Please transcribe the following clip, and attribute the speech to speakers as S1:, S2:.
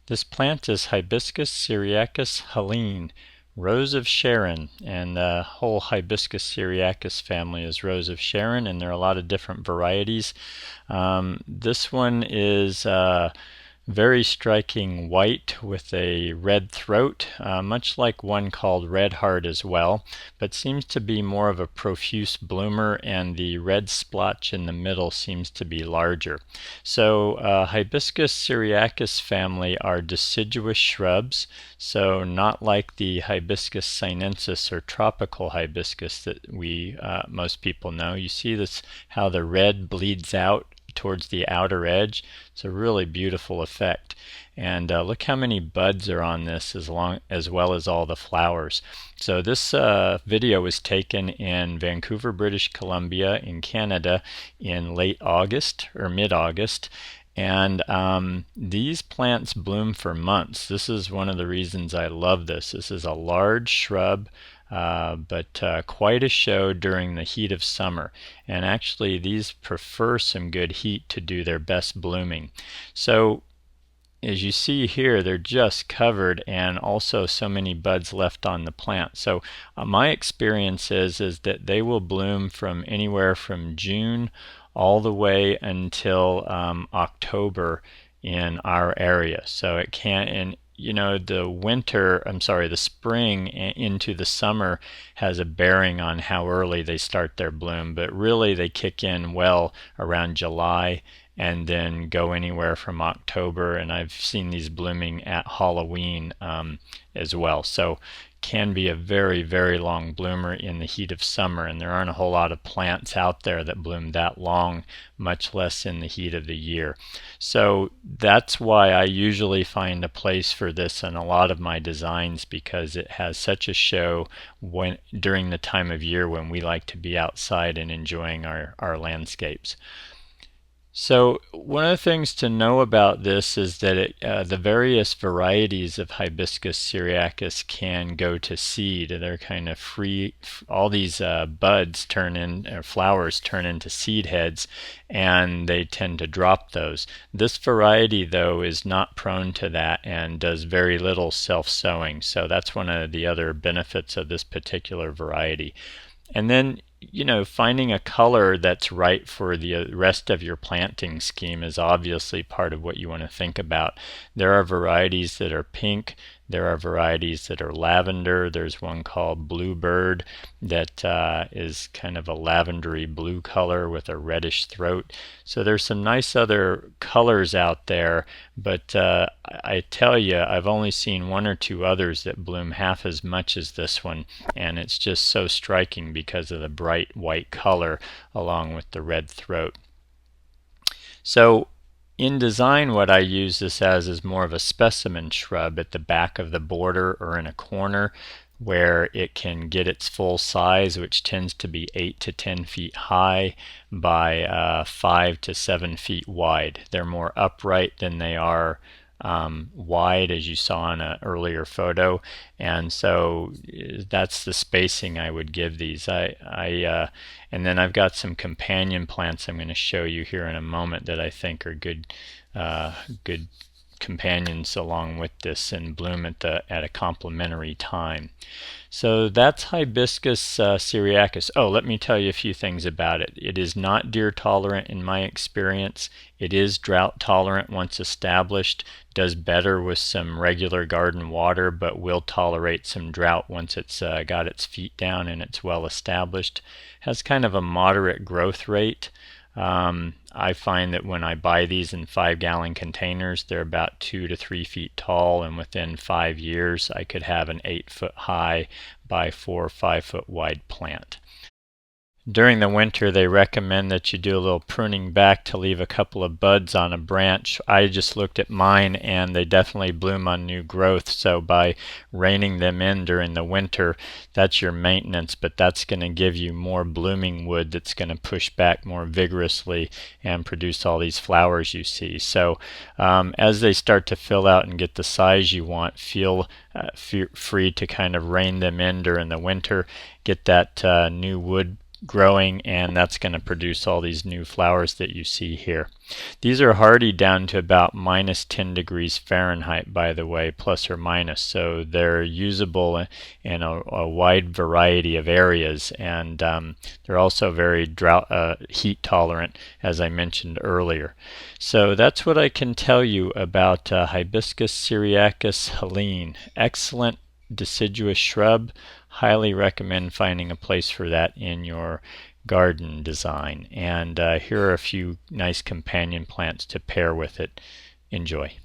S1: This plant is Hibiscus syriacus Helene, Rose of Sharon, and the whole Hibiscus syriacus family is Rose of Sharon, and there are a lot of different varieties. This one is very striking white with a red throat, much like one called Red Heart as well, but seems to be more of a profuse bloomer, and the red splotch in the middle seems to be larger. So Hibiscus syriacus family are deciduous shrubs, so not like the Hibiscus sinensis or tropical hibiscus that we most people know. You see this, how the red bleeds out towards the outer edge. It's a really beautiful effect. And look how many buds are on this, as well as all the flowers. So this video was taken in Vancouver, British Columbia in Canada in late August or mid-August. And these plants bloom for months. This is one of the reasons I love this. This is a large shrub, but quite a show during the heat of summer. And actually these prefer some good heat to do their best blooming. So as you see here, they're just covered, and also so many buds left on the plant. So my experience is that they will bloom from anywhere from June all the way until October in our area. So it can, and the spring into the summer has a bearing on how early they start their bloom, but really they kick in well around July and then go anywhere from October, and I've seen these blooming at Halloween as well. So can be a very, very long bloomer in the heat of summer, and there aren't a whole lot of plants out there that bloom that long, much less in the heat of the year. So that's why I usually find a place for this in a lot of my designs, because it has such a show during the time of year when we like to be outside and enjoying our landscapes. So one of the things to know about this is that the various varieties of Hibiscus syriacus can go to seed. They're kind of free. All these buds flowers turn into seed heads, and they tend to drop those. This variety, though, is not prone to that and does very little self-sowing. So that's one of the other benefits of this particular variety. And then, finding a color that's right for the rest of your planting scheme is obviously part of what you want to think about. There are varieties that are pink. There are varieties that are lavender. There's one called Bluebird that is kind of a lavendery blue color with a reddish throat. So there's some nice other colors out there, but I tell you, I've only seen one or two others that bloom half as much as this one, and it's just so striking because of the bright white color along with the red throat. So in design, what I use this as is more of a specimen shrub at the back of the border or in a corner where it can get its full size, which tends to be 8 to 10 feet high by 5 to 7 feet wide. They're more upright than they are wide, as you saw in an earlier photo, and so that's the spacing I would give these. And then I've got some companion plants I'm going to show you here in a moment that I think are good companions along with this and bloom at a complementary time. So that's Hibiscus syriacus. Oh, let me tell you a few things about it. It is not deer tolerant in my experience. It is drought tolerant once established, does better with some regular garden water, but will tolerate some drought once it's got its feet down and it's well established. Has kind of a moderate growth rate. I find that when I buy these in 5-gallon containers, they're about 2 to 3 feet tall, and within 5 years I could have an 8-foot high by 4 or 5-foot wide plant. During the winter, they recommend that you do a little pruning back to leave a couple of buds on a branch. I just looked at mine, and they definitely bloom on new growth. So by reining them in during the winter, that's your maintenance, but that's going to give you more blooming wood that's going to push back more vigorously and produce all these flowers you see. So as they start to fill out and get the size you want, feel free to kind of rein them in during the winter, get that new wood growing, and that's going to produce all these new flowers that you see here. These are hardy down to about -10 degrees Fahrenheit, by the way, plus or minus, so they're usable in a wide variety of areas, and they're also very heat tolerant, as I mentioned earlier. So that's what I can tell you about Hibiscus syriacus Helene. Excellent deciduous shrub. Highly recommend finding a place for that in your garden design. And here are a few nice companion plants to pair with it. Enjoy.